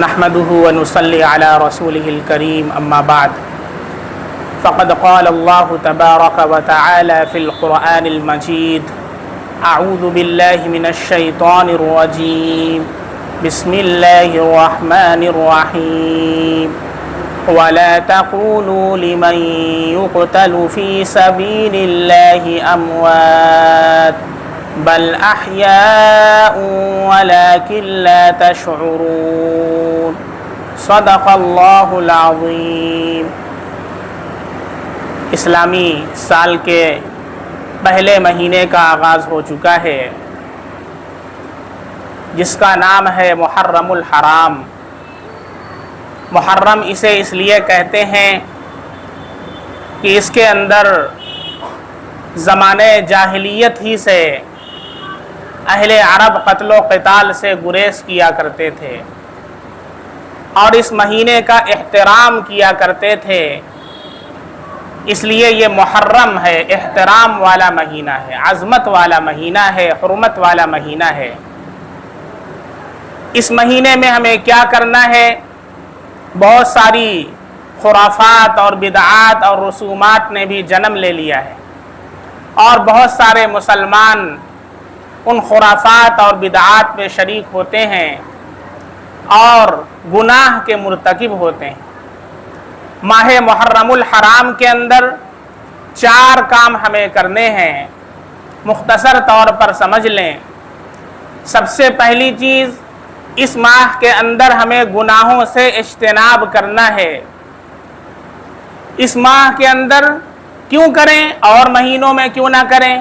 نحمده ونصلي على رسوله الكريم أما بعد فقد قال الله تبارك وتعالى في القرآن المجيد أعوذ بالله من الشيطان الرجيم بسم الله الرحمن الرحيم ولا تقولوا لمن يقتل في سبيل الله أموات بل أحياء ولكن لا تشعرون صدق اللہ العظیم۔ اسلامی سال کے پہلے مہینے کا آغاز ہو چکا ہے جس کا نام ہے محرم الحرام۔ محرم اسے اس لیے کہتے ہیں کہ اس کے اندر زمانے جاہلیت ہی سے اہل عرب قتل و قتال سے گریز کیا کرتے تھے اور اس مہینے کا احترام کیا کرتے تھے، اس لیے یہ محرم ہے، احترام والا مہینہ ہے، عظمت والا مہینہ ہے، حرمت والا مہینہ ہے۔ اس مہینے میں ہمیں کیا کرنا ہے؟ بہت ساری خرافات اور بدعات اور رسومات نے بھی جنم لے لیا ہے اور بہت سارے مسلمان ان خرافات اور بدعات میں شریک ہوتے ہیں اور گناہ کے مرتکب ہوتے ہیں۔ ماہ محرم الحرام کے اندر 4 کام ہمیں کرنے ہیں، مختصر طور پر سمجھ لیں۔ سب سے پہلی چیز، اس ماہ کے اندر ہمیں گناہوں سے اجتناب کرنا ہے۔ اس ماہ کے اندر کیوں کریں اور مہینوں میں کیوں نہ کریں؟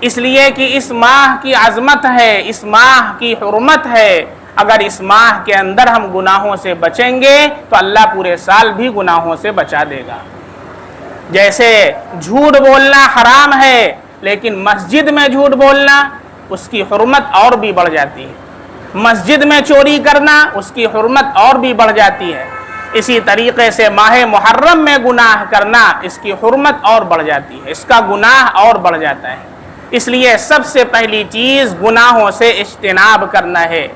اس لیے کہ اس ماہ کی عظمت ہے، اس ماہ کی حرمت ہے۔ اگر اس ماہ کے اندر ہم گناہوں سے بچیں گے تو اللہ پورے سال بھی گناہوں سے بچا دے گا۔ جیسے جھوٹ بولنا حرام ہے لیکن مسجد میں جھوٹ بولنا اس کی حرمت اور بھی بڑھ جاتی ہے، مسجد میں چوری کرنا اس کی حرمت اور بھی بڑھ جاتی ہے۔ اسی طریقے سے ماہ محرم میں گناہ کرنا اس کی حرمت اور بڑھ جاتی ہے، اس کا گناہ اور بڑھ جاتا ہے۔ اس لیے سب سے پہلی چیز گناہوں سے اجتناب کرنا ہے۔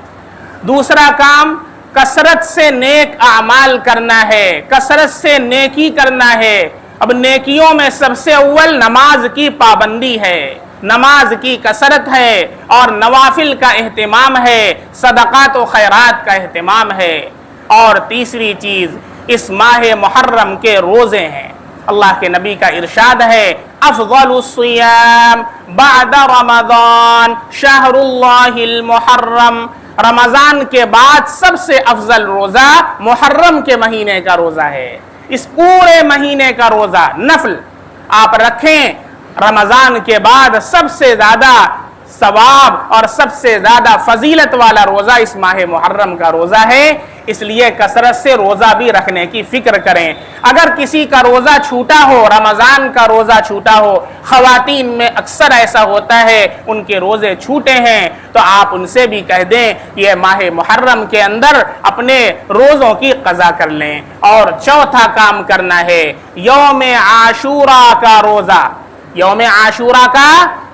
دوسرا کام، کثرت سے نیک اعمال کرنا ہے، کثرت سے نیکی کرنا ہے۔ اب نیکیوں میں سب سے اول نماز کی پابندی ہے، نماز کی کثرت ہے اور نوافل کا اہتمام ہے، صدقات و خیرات کا اہتمام ہے۔ اور تیسری چیز، اس ماہ محرم کے روزے ہیں۔ اللہ کے نبی کا ارشاد ہے، افضل الصیام بعد رمضان شہر اللہ المحرم۔ رمضان کے بعد سب سے افضل روزہ محرم کے مہینے کا روزہ ہے۔ اس پورے مہینے کا روزہ نفل آپ رکھیں، رمضان کے بعد سب سے زیادہ ثواب اور سب سے زیادہ فضیلت والا روزہ اس ماہ محرم کا روزہ ہے۔ اس لیے کثرت سے روزہ بھی رکھنے کی فکر کریں۔ اگر کسی کا روزہ چھوٹا ہو، رمضان کا روزہ چھوٹا ہو، خواتین میں اکثر ایسا ہوتا ہے ان کے روزے چھوٹے ہیں، تو آپ ان سے بھی کہہ دیں یہ ماہ محرم کے اندر اپنے روزوں کی قضا کر لیں۔ اور چوتھا کام کرنا ہے، یوم عاشوراء کا روزہ۔ یوم عاشوراء کا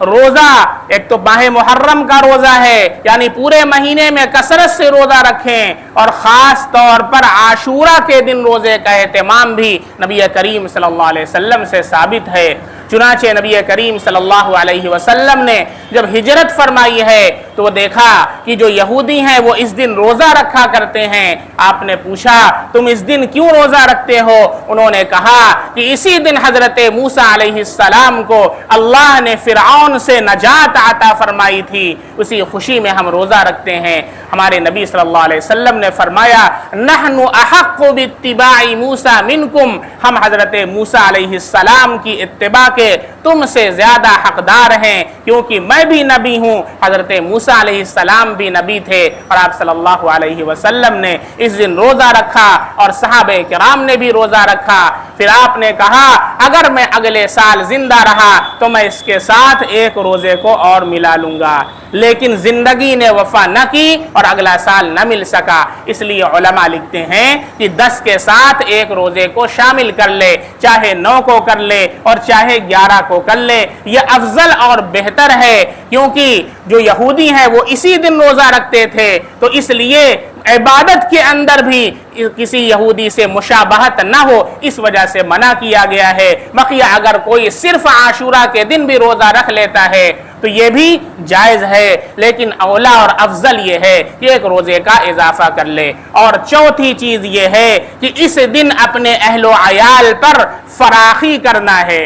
روزہ ایک تو ماہ محرم کا روزہ ہے، یعنی پورے مہینے میں کثرت سے روزہ رکھیں اور خاص طور پر عاشوراء کے دن روزے کا اہتمام بھی نبی کریم صلی اللہ علیہ وسلم سے ثابت ہے۔ چنانچہ نبی کریم صلی اللہ علیہ وسلم نے جب ہجرت فرمائی ہے تو وہ دیکھا کہ جو یہودی ہیں وہ اس دن روزہ رکھا کرتے ہیں۔ آپ نے پوچھا تم اس دن کیوں روزہ رکھتے ہو؟ انہوں نے کہا کہ اسی دن حضرت موسیٰ علیہ السلام کو اللہ نے فرعون سے نجات عطا فرمائی تھی، اسی خوشی میں ہم روزہ رکھتے ہیں۔ ہمارے نبی صلی اللہ علیہ وسلم نے فرمایا نحن احق باتباع موسیٰ منکم، ہم حضرت موسیٰ علیہ السلام کی اتباع کے تم سے زیادہ حقدار ہیں، کیونکہ میں بھی نبی ہوں، حضرت موسیٰ علیہ السلام بھی نبی تھے۔ اور آپ صلی اللہ علیہ وسلم نے اس دن روزہ رکھا اور صحابہ کرام نے بھی روزہ رکھا۔ پھر آپ نے کہا اگر میں اگلے سال زندہ رہا تو میں اس کے ساتھ ایک روزے کو اور ملا لوں گا، لیکن زندگی نے وفا نہ کی اور اگلا سال نہ مل سکا۔ اس لیے علماء لکھتے ہیں کہ 10 کے ساتھ ایک روزے کو شامل کر لے، چاہے 9 کو کر لے اور چاہے 11 کو کر لے، یہ افضل اور بہتر ہے، کیونکہ جو یہودی ہیں وہ اسی دن روزہ رکھتے تھے، تو اس لیے عبادت کے اندر بھی کسی یہودی سے مشابہت نہ ہو، اس وجہ سے منع کیا گیا ہے۔ بقیہ اگر کوئی صرف عاشورہ کے دن بھی روزہ رکھ لیتا ہے تو یہ بھی جائز ہے، لیکن اولا اور افضل یہ ہے کہ ایک روزے کا اضافہ کر لے۔ اور چوتھی چیز یہ ہے کہ اس دن اپنے اہل و عیال پر فراخی کرنا ہے۔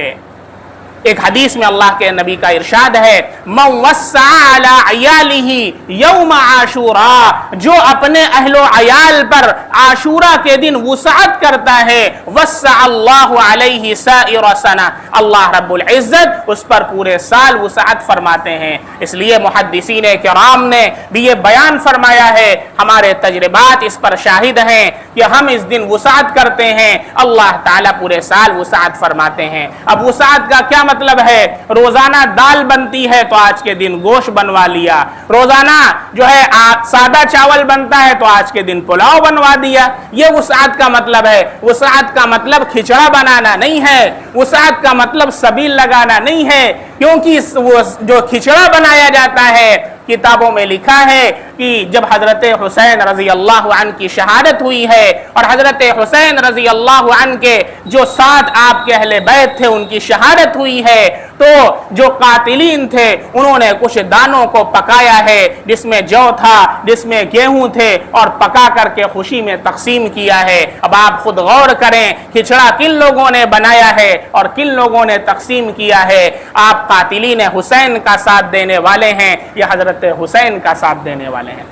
ایک حدیث میں اللہ کے نبی کا ارشاد ہے، من وسع علی عیالہ یوم عاشوراء، جو اپنے اہل و عیال پر عاشورہ کے دن وسعت کرتا ہے، وسع اللہ علیہ سائر سنہ، اللہ رب العزت اس پر پورے سال وسعت فرماتے ہیں۔ اس لیے محدثین کرام نے بھی یہ بیان فرمایا ہے، ہمارے تجربات اس پر شاہد ہیں کہ ہم اس دن وسعت کرتے ہیں، اللہ تعالیٰ پورے سال وسعت فرماتے ہیں۔ اب وسعت کا کیا مطلب ہے؟ روزانہ دال بنتی ہے تو آج کے دن گوشت بنوا لیا، روزانہ جو ہے سادہ چاول بنتا ہے تو آج کے دن پلاؤ بنوا دیا، یہ وسعت کا مطلب ہے۔ وسعت کا مطلب کھچڑا بنانا نہیں ہے، وسعت کا مطلب سبیل لگانا نہیں ہے، کیونکہ جو کھچڑا بنایا جاتا ہے کتابوں میں لکھا ہے کہ جب حضرت حسین رضی اللہ عنہ کی شہادت ہوئی ہے اور حضرت حسین رضی اللہ عنہ کے جو 7 آپ کے اہل بیت تھے ان کی شہادت ہوئی ہے، تو جو قاتلین تھے انہوں نے کچھ دانوں کو پکایا ہے، جس میں جو تھا، جس میں گیہوں تھے، اور پکا کر کے خوشی میں تقسیم کیا ہے۔ اب آپ خود غور کریں کھچڑا کن لوگوں نے بنایا ہے اور کن لوگوں نے تقسیم کیا ہے۔ آپ قاتلین حسین کا ساتھ دینے والے ہیں یا حضرت حسین کا ساتھ دینے والے ہیں؟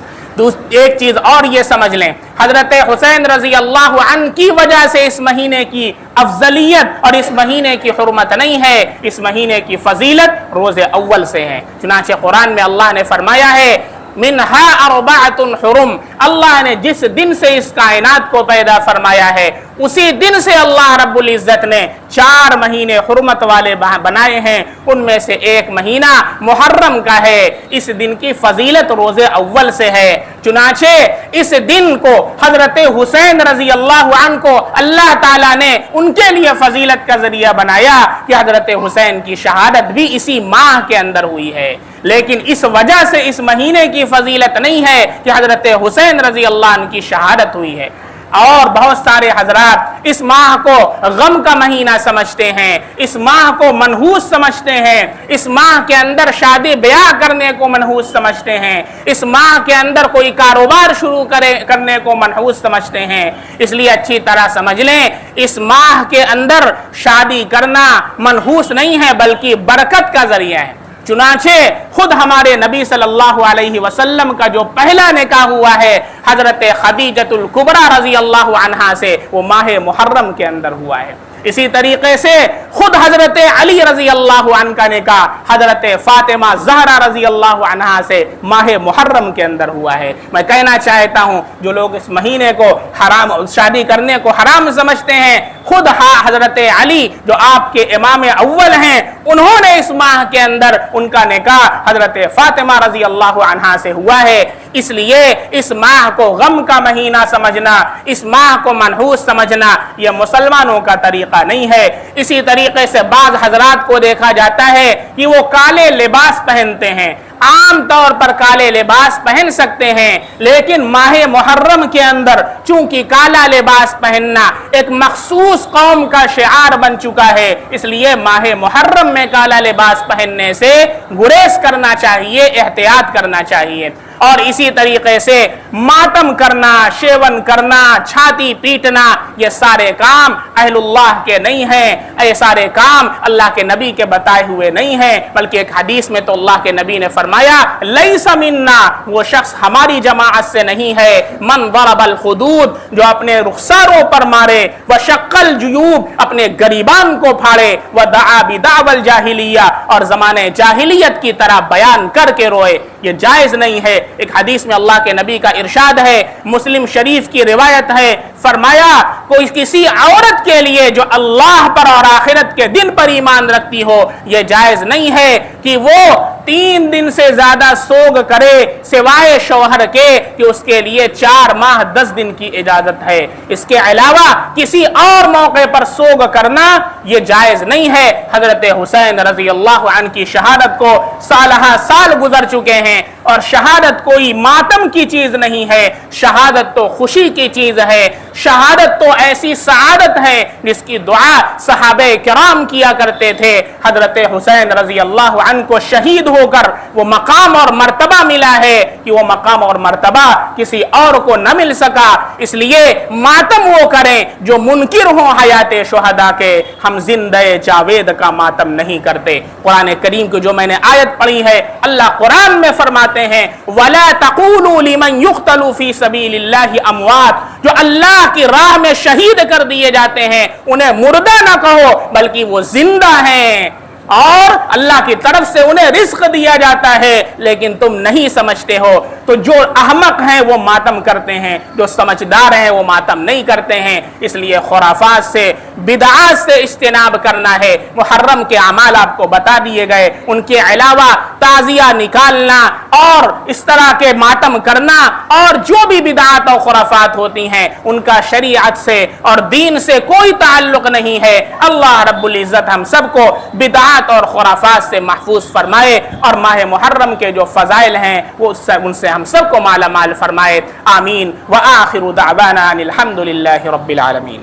ایک چیز اور یہ سمجھ لیں، حضرت حسین رضی اللہ عنہ کی وجہ سے اس مہینے کی افضلیت اور اس مہینے کی حرمت نہیں ہے، اس مہینے کی فضیلت روز اول سے ہے۔ چنانچہ قرآن میں اللہ نے فرمایا ہے منہا اربعۃ حرم، اللہ نے جس دن سے اس کائنات کو پیدا فرمایا ہے اسی دن سے اللہ رب العزت نے 4 مہینے حرمت والے بنائے ہیں، ان میں سے ایک مہینہ محرم کا ہے۔ اس دن کی فضیلت روز اول سے ہے، چنانچہ اس دن کو حضرت حسین رضی اللہ عنہ کو اللہ تعالیٰ نے ان کے لیے فضیلت کا ذریعہ بنایا کہ حضرت حسین کی شہادت بھی اسی ماہ کے اندر ہوئی ہے، لیکن اس وجہ سے اس مہینے کی فضیلت نہیں ہے کہ حضرت حسین رضی اللہ عنہ کی شہادت ہوئی ہے۔ اور بہت سارے حضرات اس ماہ کو غم کا مہینہ سمجھتے ہیں، اس ماہ کو منحوس سمجھتے ہیں، اس ماہ کے اندر شادی بیاہ کرنے کو منحوس سمجھتے ہیں، اس ماہ کے اندر کوئی کاروبار شروع کرنے کو منحوس سمجھتے ہیں۔ اس لیے اچھی طرح سمجھ لیں اس ماہ کے اندر شادی کرنا منحوس نہیں ہے بلکہ برکت کا ذریعہ ہے۔ چنانچہ خود ہمارے نبی صلی اللہ علیہ وسلم کا جو پہلا نکاح ہوا ہے حضرت خدیجۃ الکبریٰ رضی اللہ عنہا سے، وہ ماہ محرم کے اندر ہوا ہے۔ اسی طریقے سے خود حضرت علی رضی اللہ عنہ کا نکاح حضرت فاطمہ زہرا رضی اللہ عنہا سے ماہ محرم کے اندر ہوا ہے۔ میں کہنا چاہتا ہوں جو لوگ اس مہینے کو حرام، شادی کرنے کو حرام سمجھتے ہیں، خود حضرت علی جو آپ کے امام اول ہیں انہوں نے اس ماہ کے اندر ان کا نکاح حضرت فاطمہ رضی اللہ عنہا سے ہوا ہے۔ اس لیے اس ماہ کو غم کا مہینہ سمجھنا، اس ماہ کو منحوس سمجھنا یہ مسلمانوں کا طریقہ نہیں ہے۔ اسی طریقے سے بعض حضرات کو دیکھا جاتا ہے کہ وہ کالے لباس پہنتے ہیں، عام طور پر کالے لباس پہن سکتے ہیں، لیکن ماہ محرم کے اندر چونکہ کالا لباس پہننا ایک مخصوص قوم کا شعار بن چکا ہے، اس لیے ماہ محرم میں کالا لباس پہننے سے گریز کرنا چاہیے، احتیاط کرنا چاہیے۔ اور اسی طریقے سے ماتم کرنا، شیون کرنا، چھاتی پیٹنا، یہ سارے کام اہل اللہ کے نہیں ہیں، یہ سارے کام اللہ کے نبی کے بتائے ہوئے نہیں ہیں، بلکہ ایک حدیث میں تو اللہ کے نبی نے فرمایا لیس منا، وہ شخص ہماری جماعت سے نہیں ہے، من ضرب الخدود، جو اپنے رخساروں پر مارے، وشق الجیوب، اپنے گریبان کو پھاڑے، ودعا بدعوى الجاہلیہ، اور زمانے جاہلیت کی طرح بیان کر کے روئے، یہ جائز نہیں ہے۔ ایک حدیث میں اللہ کے نبی کا ارشاد ہے، مسلم شریف کی روایت ہے، فرمایا کوئی کسی عورت کے لیے جو اللہ پر اور آخرت کے دن پر ایمان رکھتی ہو، یہ جائز نہیں ہے کہ وہ 3 دن سے زیادہ سوگ کرے سوائے شوہر کے، کہ اس کے لیے 4 ماہ 10 دن کی اجازت ہے، اس کے علاوہ کسی اور موقع پر سوگ کرنا یہ جائز نہیں ہے۔ حضرت حسین رضی اللہ عنہ کی شہادت کو سالہ سال گزر چکے ہیں، اور شہادت کوئی ماتم کی چیز نہیں ہے، شہادت تو خوشی کی چیز ہے، شہادت تو ایسی سعادت ہے جس کی دعا صحابہ کرام کیا کرتے تھے۔ حضرت حسین رضی اللہ عنہ کو شہید ہو کر وہ مقام اور مرتبہ ملا ہے کہ وہ مقام اور مرتبہ کسی اور کو نہ مل سکا، اس لیے ماتم وہ کریں جو منکر ہوں حیات شہداء کے، ہم زندہ جاوید کا ماتم نہیں کرتے۔ قرآن کریم کی جو میں نے آیت پڑھی ہے، اللہ قرآن میں فرماتے ہیں وَلَا تَقُولُوا لِمَنْ يُقْتَلُ فِي سَبِيلِ اللَّهِ أَمْوَاتٌ، جو اللہ کی راہ میں شہید کر دیے جاتے ہیں انہیں مردہ نہ کہو بلکہ وہ زندہ ہیں، اور اللہ کی طرف سے انہیں رزق دیا جاتا ہے لیکن تم نہیں سمجھتے ہو۔ تو جو احمق ہیں وہ ماتم کرتے ہیں، جو سمجھدار ہیں وہ ماتم نہیں کرتے ہیں۔ اس لیے خرافات سے، بدعات سے اجتناب کرنا ہے۔ محرم کے اعمال آپ کو بتا دیے گئے، ان کے علاوہ تعزیہ نکالنا اور اس طرح کے ماتم کرنا اور جو بھی بدعات اور خرافات ہوتی ہیں ان کا شریعت سے اور دین سے کوئی تعلق نہیں ہے۔ اللہ رب العزت ہم سب کو بدعات اور خرافات سے محفوظ فرمائے اور ماہ محرم کے جو فضائل ہیں وہ ان سے ہم سب کو مالا مال فرمائے۔ آمین۔ وآخر دعوانا ان الحمد للہ رب العالمین۔